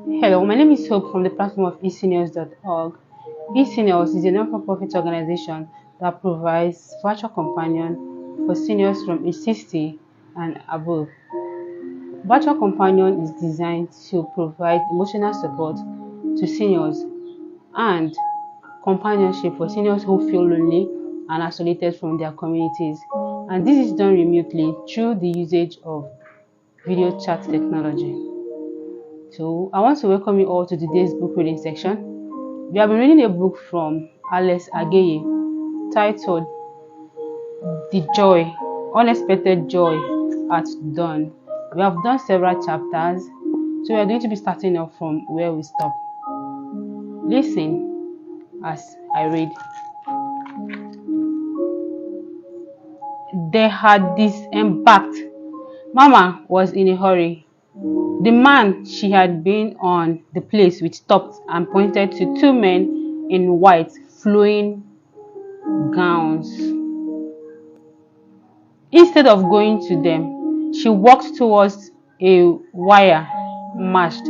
Hello, my name is Hope from the platform of eSeniors.org. eSeniors is a non-profit organization that provides virtual companion for seniors from age 60 and above. Virtual companion is designed to provide emotional support to seniors and companionship for seniors who feel lonely and isolated from their communities. And this is done remotely through the usage of video chat technology. So I want to welcome you all to today's book reading section. We have been reading a book from Alex Ageye titled The Joy, Unexpected Joy at Dawn. We have done several chapters, so we are going to be starting off from where we stop. Listen as I read. They had disembarked. Mama was in a hurry. The man she had been on the place with stopped and pointed to two men in white flowing gowns. Instead of going to them, she walked towards a wire mast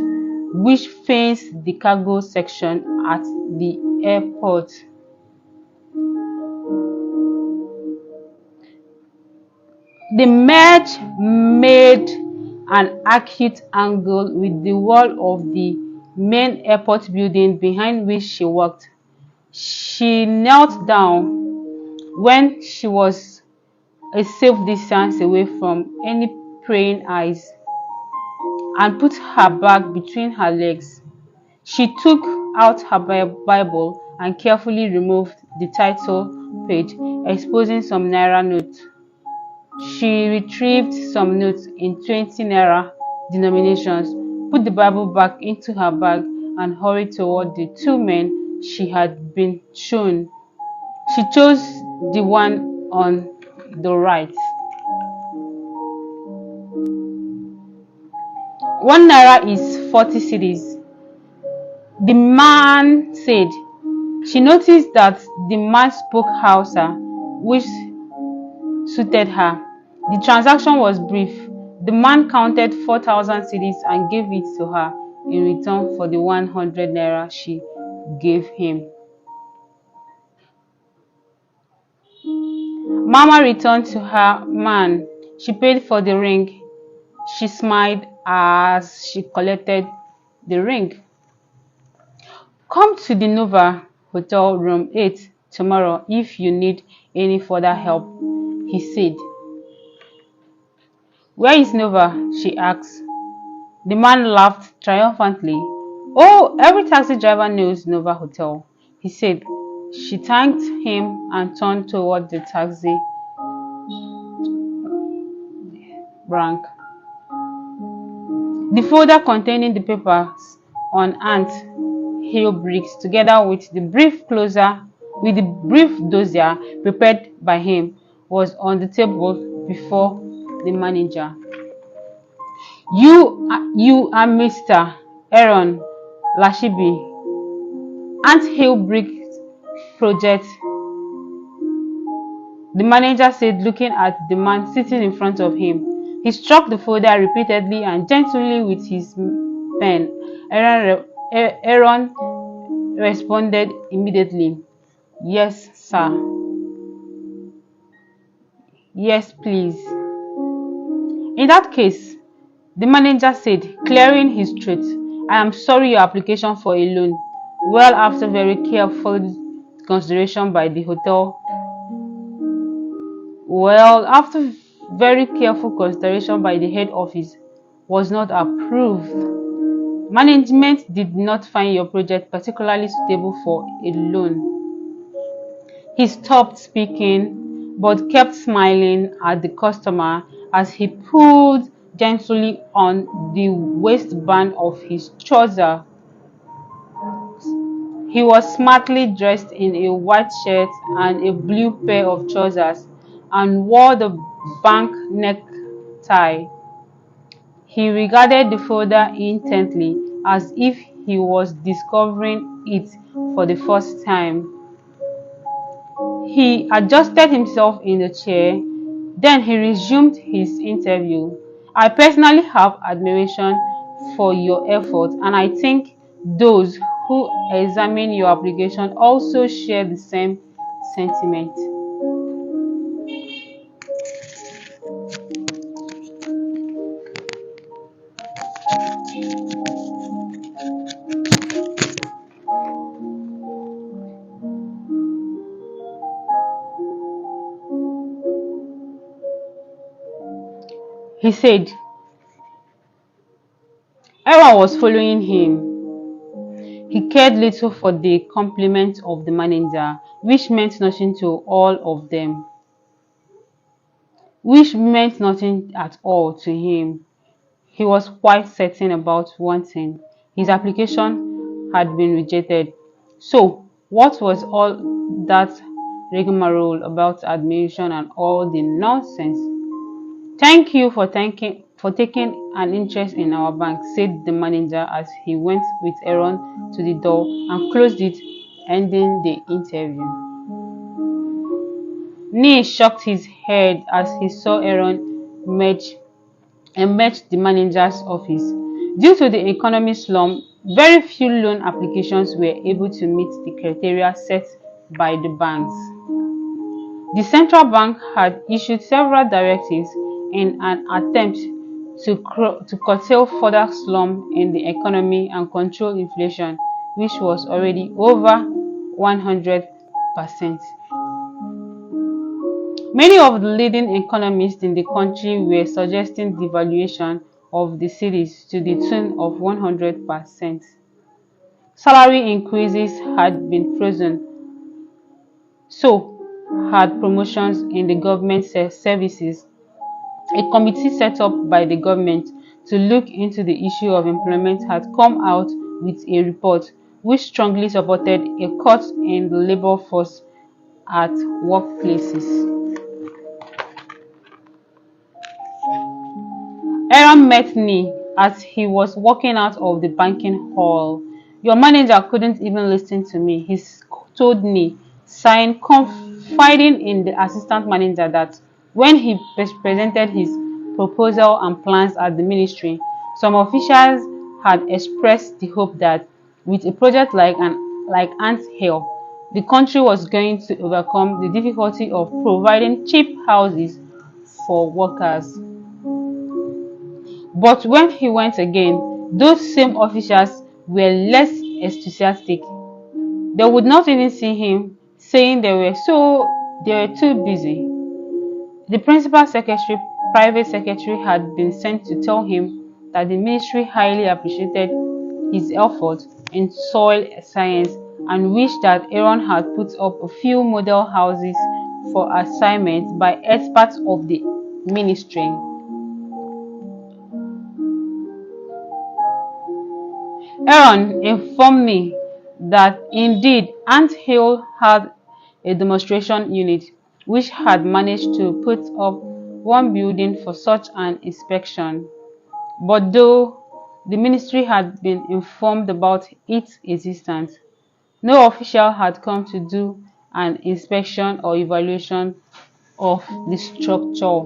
which fenced the cargo section at the airport. The merge made an acute angle with the wall of the main airport building behind which she walked. She knelt down when she was a safe distance away from any praying eyes and put her bag between her legs. She took out her Bible and carefully removed the title page, exposing some naira notes. She retrieved some notes in 20 naira denominations, put the Bible back into her bag, and hurried toward the two men she had been shown. She chose the one on the right. 1 naira is 40 cedis, the man said. She noticed that the man spoke Hausa, which suited her. The transaction was brief. The man counted 4,000 cedis and gave it to her in return for the 100 naira she gave him. Mama returned to her man. She paid for the ring. She smiled as she collected the ring. Come to the Nova Hotel room 8 tomorrow if you need any further help, he said. Where is Nova? She asked. The man laughed triumphantly. Oh, every taxi driver knows Nova Hotel, he said. She thanked him and turned toward the taxi rank. The folder containing the papers on Aunt Hill bricks, together with the brief dossier prepared by him, was on the table before the manager. You are Mr. Aaron Lashibi, Aunt Hill Brick Project, the manager said, looking at the man sitting in front of him. He struck the folder repeatedly and gently with his pen. Aaron responded immediately. Yes, sir. Yes, please. In that case, the manager said, clearing his throat, I am sorry your application for a loan, well after very careful consideration by the hotel, the head office, was not approved. Management did not find your project particularly suitable for a loan. He stopped speaking, but kept smiling at the customer as he pulled gently on the waistband of his trousers. He was smartly dressed in a white shirt and a blue pair of trousers and wore the bank necktie. He regarded the folder intently as if he was discovering it for the first time. He adjusted himself in the chair. Then he resumed his interview. I personally have admiration for your effort, and I think those who examine your application also share the same sentiment. He said everyone was following him. He cared little for the compliment of the manager, which meant nothing to all of them, which meant nothing at all to him. He was quite certain about one thing: his application had been rejected. So, what was all that rigmarole about admission and all the nonsense? "Thank you for taking an interest in our bank," said the manager as he went with Aaron to the door and closed it, ending the interview. Nee shook his head as he saw Aaron emerge the manager's office. Due to the economic slump, very few loan applications were able to meet the criteria set by the banks. The central bank had issued several directives in an attempt to curtail further slump in the economy and control inflation, which was already over 100%. Many of the leading economists in the country were suggesting devaluation of the cedis to the tune of 100%. Salary increases had been frozen, so had promotions in the government services. A committee set up by the government to look into the issue of employment had come out with a report which strongly supported a cut in the labor force at workplaces. Aaron met Nee as he was walking out of the banking hall. "Your manager couldn't even listen to me," he told Nee, sighing, confiding in the assistant manager that when he presented his proposal and plans at the ministry, some officials had expressed the hope that with a project like ant hill, the country was going to overcome the difficulty of providing cheap houses for workers. But when he went again, those same officials were less enthusiastic. They would not even see him, saying they were too busy. The principal secretary, private secretary, had been sent to tell him that the ministry highly appreciated his effort in soil science and wished that Aaron had put up a few model houses for assignment by experts of the ministry. Aaron informed me that indeed Ant Hill had a demonstration unit which had managed to put up one building for such an inspection, but though the ministry had been informed about its existence, no official had come to do an inspection or evaluation of the structure.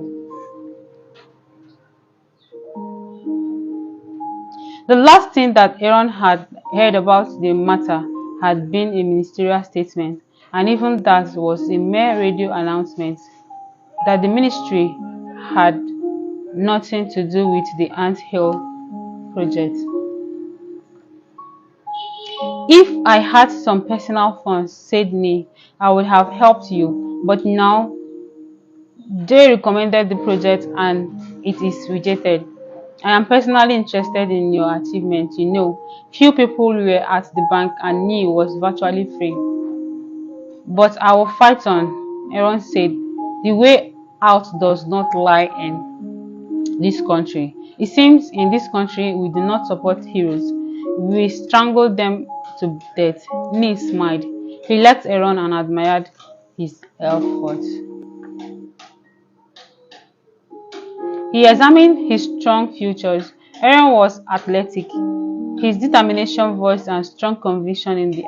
The last thing that Aaron had heard about the matter had been a ministerial statement, and even that was a mere radio announcement that the ministry had nothing to do with the Ant Hill project. "If I had some personal funds," said Nee, "I would have helped you, but now they recommended the project and it is rejected. I am personally interested in your achievement. You know, few people were at the bank and Nee was virtually free. But I will fight on," Aaron said. "The way out does not lie in this country. It seems in this country we do not support heroes. We strangle them to death." Nee smiled. He liked Aaron and admired his effort. He examined his strong features. Aaron was athletic. His determination, voice, and strong conviction in the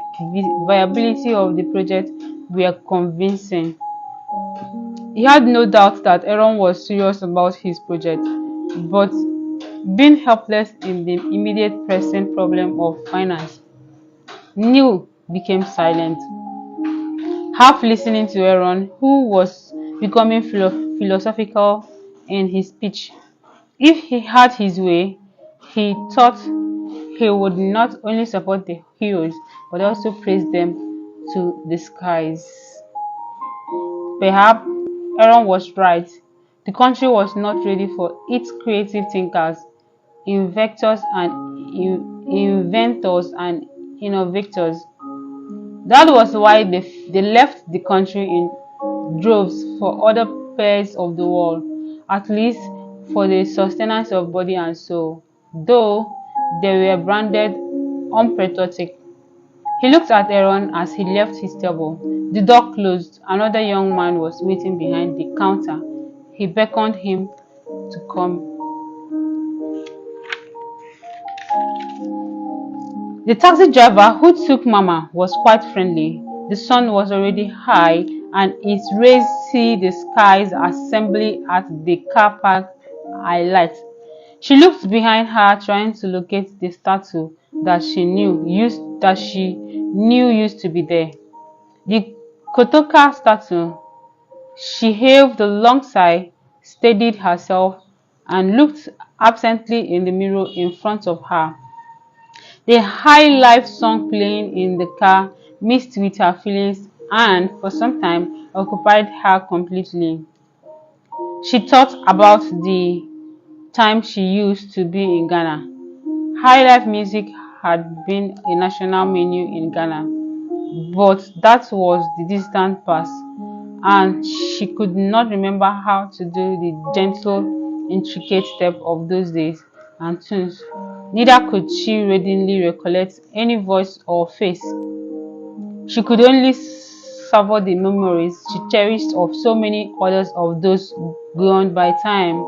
viability of the project were convincing. He had no doubt that Aaron was serious about his project, but being helpless in the immediate pressing problem of finance. Neil became silent, half listening to Aaron, who was becoming philosophical in his speech. If he had his way, he thought he would not only support the heroes but also praise them to the skies. Perhaps Aaron was right. The country was not ready for its creative thinkers, inventors and innovators. That was why they left the country in droves for other parts of the world, at least for the sustenance of body and soul, though they were branded unpatriotic. He looked at Aaron as he left his table. The door closed. Another young man was waiting behind the counter. He beckoned him to come. The taxi driver who took Mama was quite friendly. The sun was already high and its rays see the skies assembly at the car park highlight. She looked behind her, trying to locate the statue that she knew used to be there. The Kotoka statue. She heaved a long sigh, steadied herself, and looked absently in the mirror in front of her. The high life song playing in the car mixed with her feelings and, for some time, occupied her completely. She thought about the time she used to be in Ghana. High life music had been a national menu in Ghana, but that was the distant past, and she could not remember how to do the gentle, intricate step of those days and tunes. Neither could she readily recollect any voice or face. She could only savor the memories she cherished of so many others of those gone by time.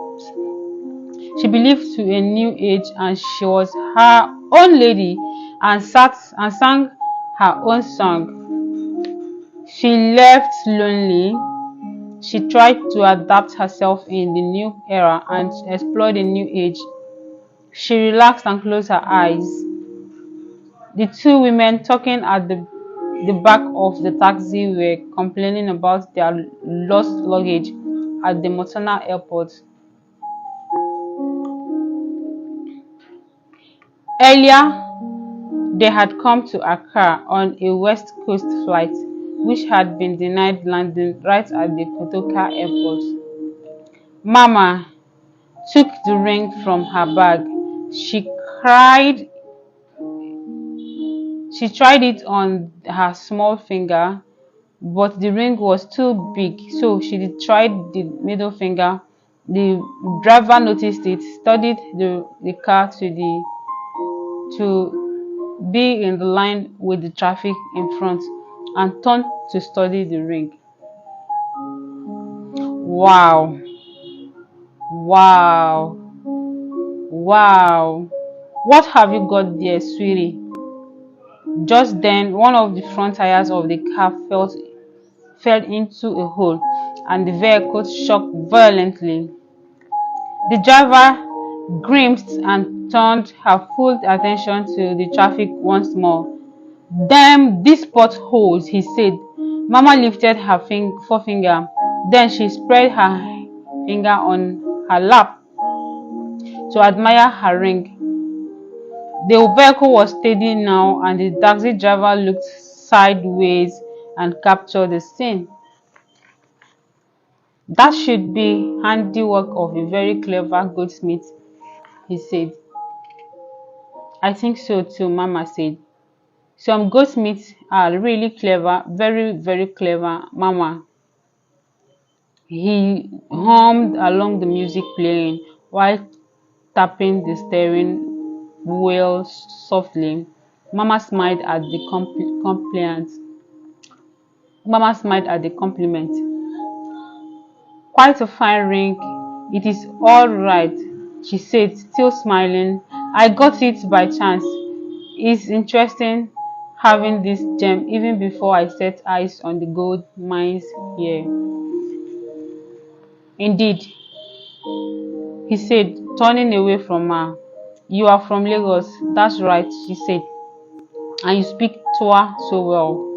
She believed to a new age, and she was her own lady and sat and sang her own song. She left lonely. She tried to adapt herself in the new era and explore the new age. She relaxed and closed her eyes. The two women talking at the back of the taxi were complaining about their lost luggage at the Montana airport. Earlier, they had come to Accra on a West Coast flight, which had been denied landing right at the Kotoka airport. Mama took the ring from her bag. Cried She tried it on her small finger, but the ring was too big, so she tried the middle finger. The driver noticed it, studied the car to be in the line with the traffic in front, and turned to study the ring. Wow, wow, wow. What have you got there, sweetie? Just then, one of the front tires of the car fell into a hole, and the vehicle shook violently. The driver grimaced and turned her full attention to the traffic once more. "Damn these potholes," he said. Mama lifted her forefinger. Then she spread her finger on her lap to admire her ring. The vehicle was steady now, and the taxi driver looked sideways and captured the scene. "That should be handiwork of a very clever goldsmith," he said. "I think so too," Mama said. "Some goldsmiths are really clever, very, very clever, Mama." He hummed along the music playing while tapping the steering wheel softly. Mama smiled at the compliment. "Quite a fine ring. It is all right," she said, still smiling. "I got it by chance. It's interesting having this gem even before I set eyes on the gold mines here." "Indeed," he said, turning away from her. "You are from Lagos." "That's right," she said, "and you speak Twa so well."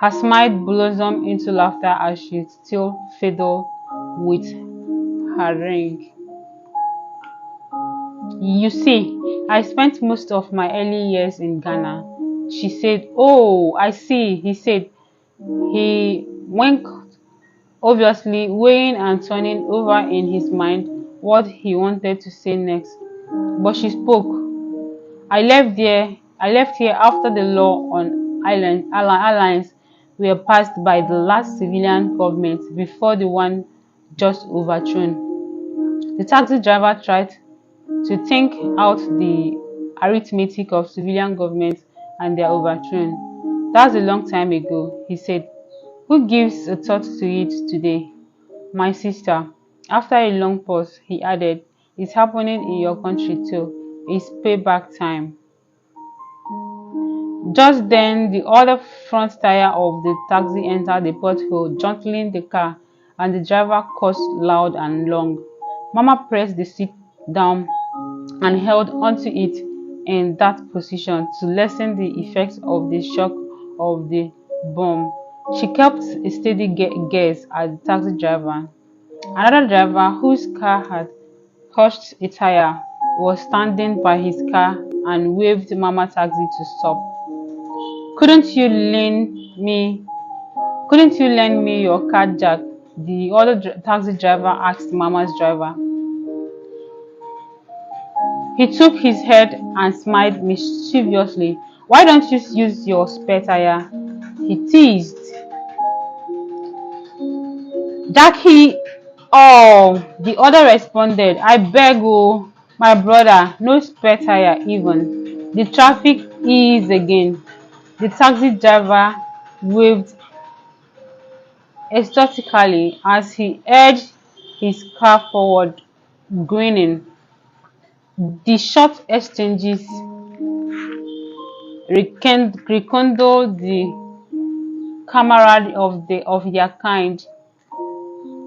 Her smile blossomed into laughter as she still fiddled with her ring. "You see, I spent most of my early years in Ghana," she said. "Oh, I see," he said. He winked, obviously weighing and turning over in his mind what he wanted to say next. But she spoke. I left here after the law on alliance were passed by the last civilian government before the one just overthrown." The taxi driver tried to think out the arithmetic of civilian governments and their overthrown. "That's a long time ago," he said. "Who gives a thought to it today?" "My sister." After a long pause, he added, "It's happening in your country too. It's payback time." Just then, the other front tire of the taxi entered the pothole, jolting the car, and the driver cursed loud and long. Mama pressed the seat down and held onto it in that position to lessen the effects of the shock of the bomb. She kept a steady gaze at the taxi driver. Another driver, whose car had pushed a tire, was standing by his car and waved Mama Taxi to stop. "Couldn't you lend me your car, Jack?" the other taxi driver asked Mama's driver. He took his head and smiled mischievously. "Why don't you use your spare tire?" he teased. "Jackie, oh," the other responded, "I beg oh, my brother, no spare tire even." The traffic eased again. The taxi driver waved ecstatically as he edged his car forward, grinning. The short exchanges rekindled the camaraderie of their kind.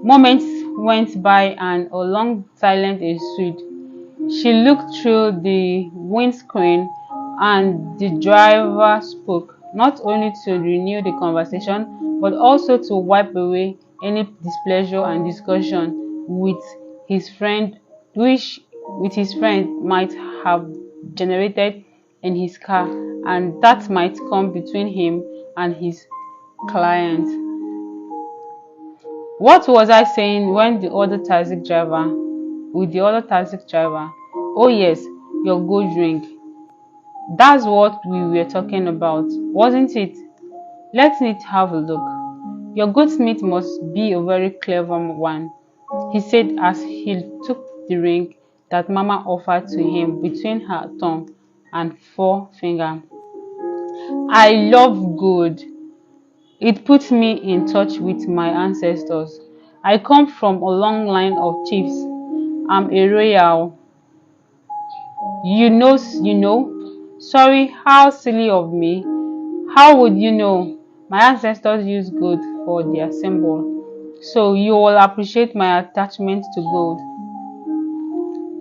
Moments went by and a long silence ensued. She looked through the windscreen and the driver spoke, not only to renew the conversation, but also to wipe away any displeasure and discussion his friend which with his friend might have generated in his car, and that might come between him and his client. What was I saying when the other taxi driver with the other taxi driver? "Oh yes, your gold ring. That's what we were talking about, wasn't it? Let me have a look. Your goldsmith must be a very clever one," he said as he took the ring that Mama offered to him between her thumb and forefinger. "I love gold. It puts me in touch with my ancestors. I come from a long line of chiefs. I'm a royal. You know. Sorry, how silly of me. How would you know? My ancestors used gold for their symbol. So you will appreciate my attachment to gold."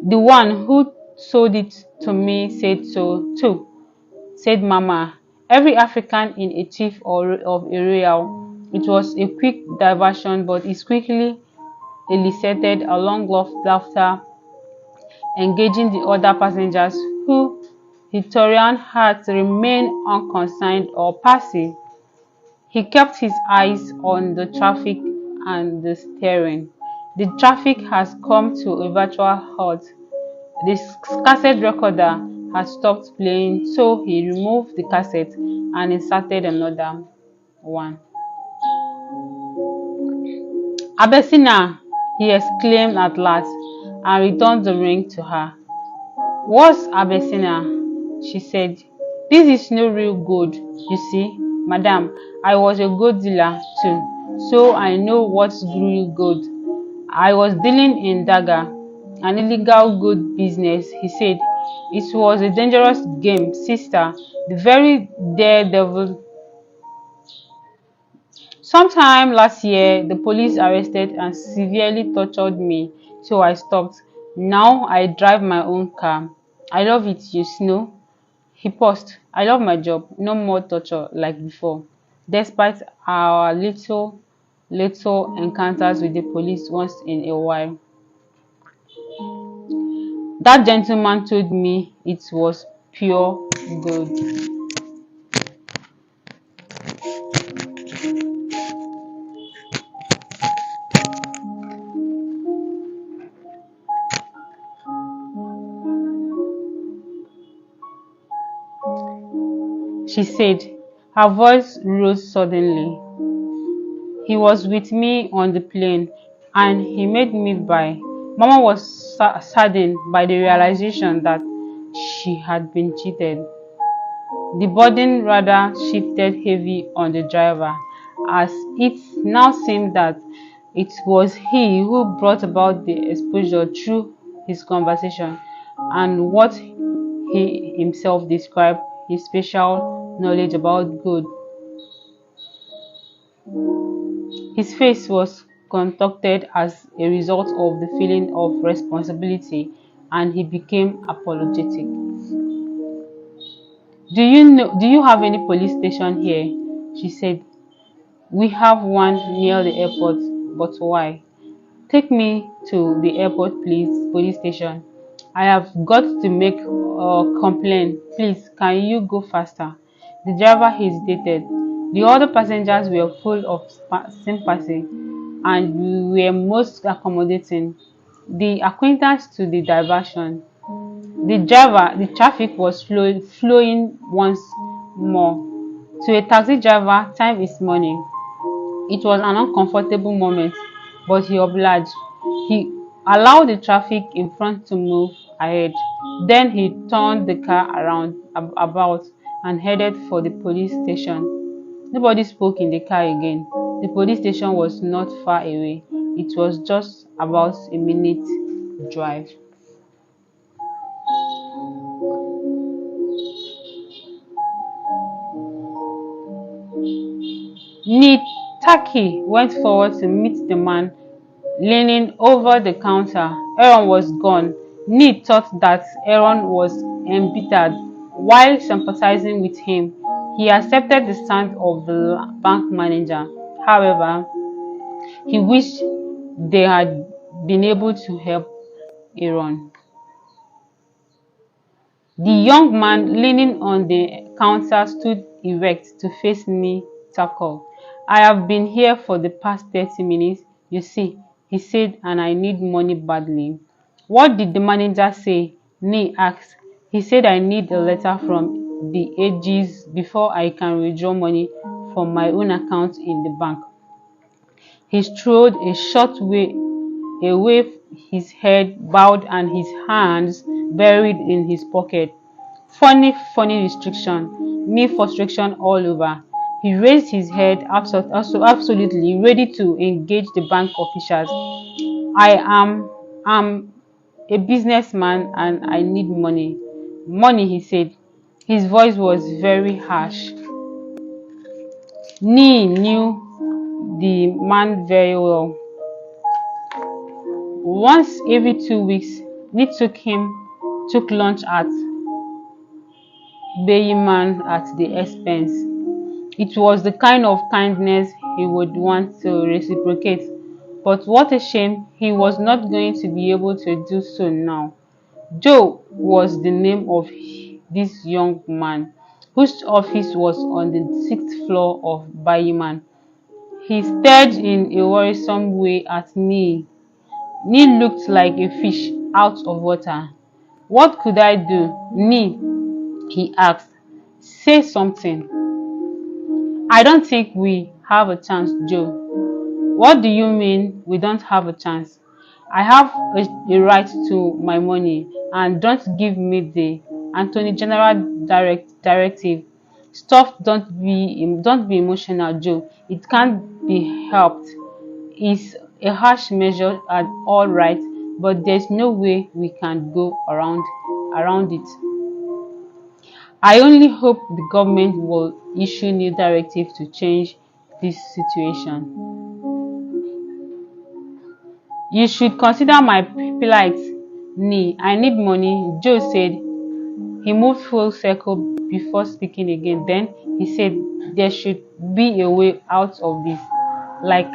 "The one who sold it to me said so too," said Mama. "Every African in a chief or of a royal." It was a quick diversion, but it quickly elicited a long laughter, engaging the other passengers who, Victorian hearts, remained unconcerned or passive. He kept his eyes on the traffic and the steering. The traffic has come to a virtual halt. The cassette recorder had stopped playing, so he removed the cassette and inserted another one. "Abesina!" he exclaimed at last, and returned the ring to her. "What's Abesina?" she said. "This is no real gold, you see, madam. I was a gold dealer too, so I know what's real gold. I was dealing in dagger, an illegal gold business," he said. "It was a dangerous game, sister. The very daredevil Sometime last year, the police arrested and severely tortured me, so I stopped. Now I drive my own car. I love it, you know. He paused. I love my job. No more torture like before. Despite our little encounters with the police once in a while. That gentleman told me it was pure gold. She said. Her voice rose suddenly. He was with me on the plane, and he made me buy. Mama was saddened by the realization that she had been cheated. The burden rather shifted heavy on the driver, as it now seemed that it was he who brought about the exposure through his conversation and what he himself described his special knowledge about good. His face was contorted as a result of the feeling of responsibility, and he became apologetic. Do you have any police station here? She said. We have one near the airport, but why? Take me to the airport police station. I have got to make a complaint. Please, can you go faster? The driver hesitated. The other passengers were full of sympathy and were most accommodating. The acquaintance to the diversion. The traffic was flowing once more. To a taxi driver, time is money. It was an uncomfortable moment, but he obliged. He allowed the traffic in front to move ahead. Then he turned the car about and headed for the police station. Nobody spoke in the car again. The police station was not far away. It was just about a minute drive. Nitaki went forward to meet the man leaning over the counter. Aaron was gone. Ni thought that Aaron was embittered. While sympathizing with him, he accepted the stand of the bank manager. However, he wished they had been able to help Aaron. The young man leaning on the counter stood erect to face me Tackle. I have been here for the past 30 minutes, you see, he said, and I need money badly. What did the manager say? Ni asked. He said I need a letter from the AGs before I can withdraw money from my own account in the bank. He strode a short way away, his head bowed and his hands buried in his pocket. Funny restriction, me frustration all over. He raised his head, absolutely ready to engage the bank officials. I am a businessman and I need money. Money, he said. His voice was very harsh. Ni knew the man very well. Once every 2 weeks, Ni took lunch at Bayman at the expense. It was the kind of kindness he would want to reciprocate, but what a shame he was not going to be able to do so now. Joe was the name of this young man, whose office was on the sixth floor of Bayman. He stared in a worrisome way at me. Ni looked like a fish out of water. What could I do? Ni, he asked. Say something. I don't think we have a chance, Joe. What do you mean we don't have a chance? I have a right to my money, and don't give me the Attorney General directive. Don't be emotional, Joe. It can't be helped. It's a harsh measure at all right, but there's no way we can go around it. I only hope the government will issue new directives to change this situation. You should consider my plight. Nee, I need money, Joe said. He moved full circle before speaking again. Then he said there should be a way out of this. Like,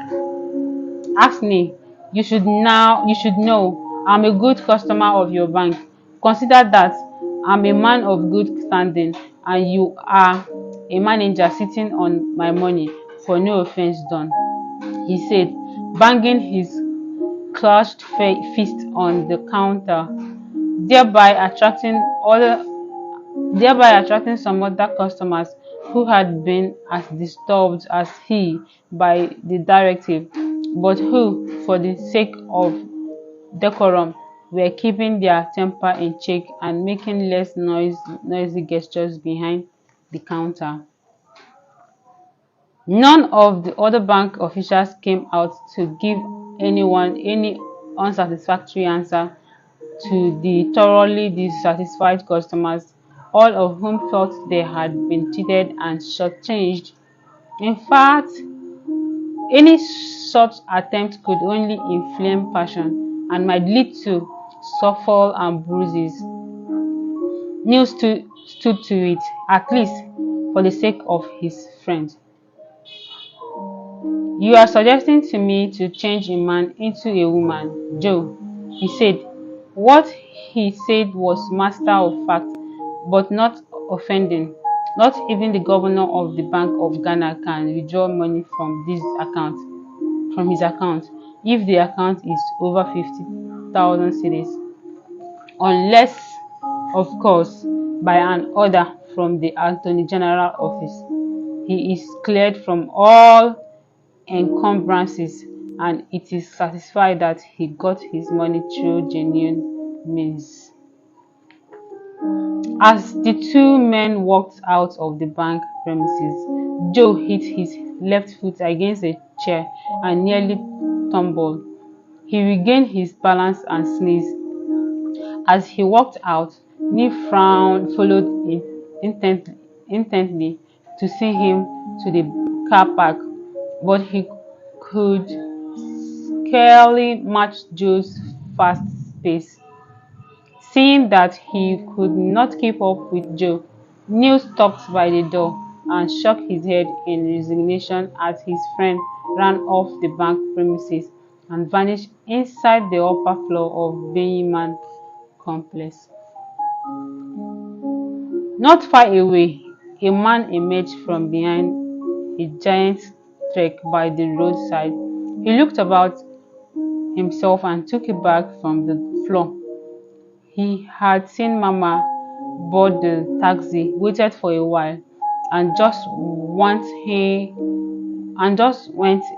ask me. You should know I'm a good customer of your bank. Consider that I'm a man of good standing and you are a manager sitting on my money for no offense done, he said, banging his clenched fist on the counter, thereby attracting other thereby attracting some other customers who had been as disturbed as he by the directive, but who, for the sake of decorum, were keeping their temper in check and making less noisy gestures behind the counter. None of the other bank officials came out to give anyone any unsatisfactory answer to the thoroughly dissatisfied customers, all of whom felt they had been cheated and shortchanged. In fact, any such attempt could only inflame passion and might lead to scuffle and bruises. Neil stood to it, at least for the sake of his friend. You are suggesting to me to change a man into a woman, Joe, he said. What he said was matter of fact, but not offending. Not even the governor of the Bank of Ghana can withdraw money from his account, if the account is over 50,000 cedis, unless, of course, by an order from the Attorney General office. He is cleared from all encumbrances, and it is satisfied that he got his money through genuine means. As the two men walked out of the bank premises, Joe hit his left foot against a chair and nearly tumbled. He regained his balance and sneezed. As he walked out, Neil followed intently to see him to the car park, but he could scarcely match Joe's fast pace. Seeing that he could not keep up with Joe, Neil stopped by the door and shook his head in resignation as his friend ran off the bank premises and vanished inside the upper floor of Benjamin Complex. Not far away, a man emerged from behind a giant tree by the roadside. He looked about himself and took a bag from the floor. He had seen Mama board the taxi, waited for a while, and just went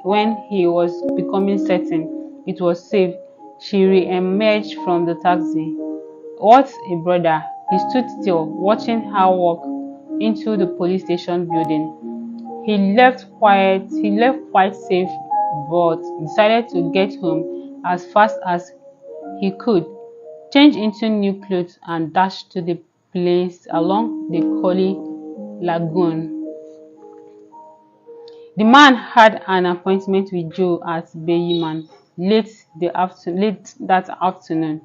when he was becoming certain it was safe, she re-emerged from the taxi. What a brother! He stood still, watching her walk into the police station building. He left quite safe, but decided to get home as fast as he could, change into new clothes, and dash to the place along the Collie Lagoon. The man had an appointment with Joe at Benjamin late that afternoon.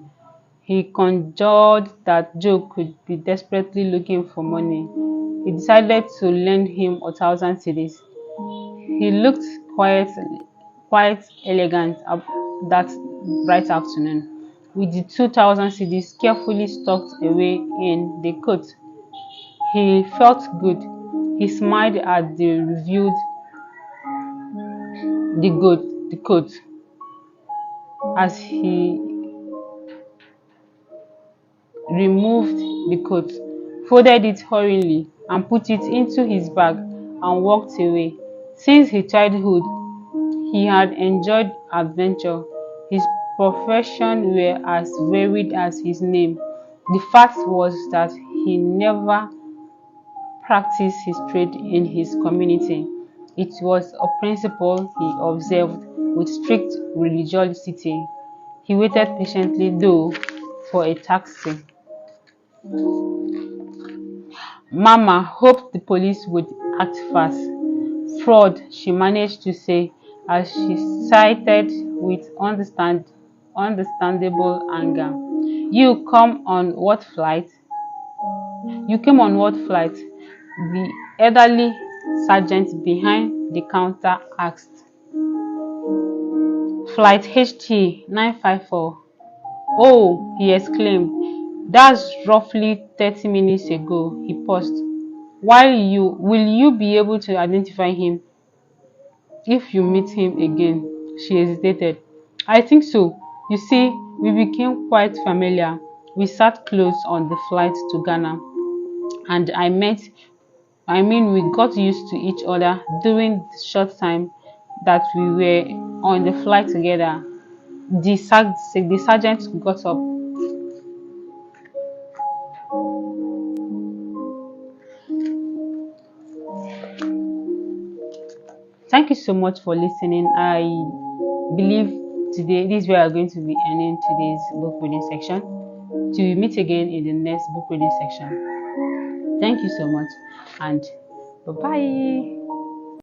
He conjectured that Joe could be desperately looking for money. He decided to lend him 1,000 cedis. He looked quite elegant that bright afternoon, with the 2,000 cedis carefully tucked away in the coat. He felt good. He smiled at the coat as he removed the coat, folded it hurriedly, and put it into his bag and walked away. Since his childhood, he had enjoyed adventure. His profession were as varied as his name. The fact was that he never practiced his trade in his community. It was a principle he observed with strict religiosity. He waited patiently, though, for a taxi. Mama hoped the police would act fast, Fraud, she managed to say as she cited with understandable anger. You come on what flight? You came on what flight? The elderly sergeant behind the counter asked. Flight HT 954. Oh, he exclaimed. That's roughly 30 minutes ago. He paused. Will you be able to identify him if you meet him again? She hesitated. I think so. You see, we became quite familiar. We sat close on the flight to Ghana, and we got used to each other during the short time that we were on the flight together. The sergeant got up. Thank you so much for listening. I believe today this is where we are going to be ending today's book reading section. To meet again in the next book reading section. Thank you so much and bye bye.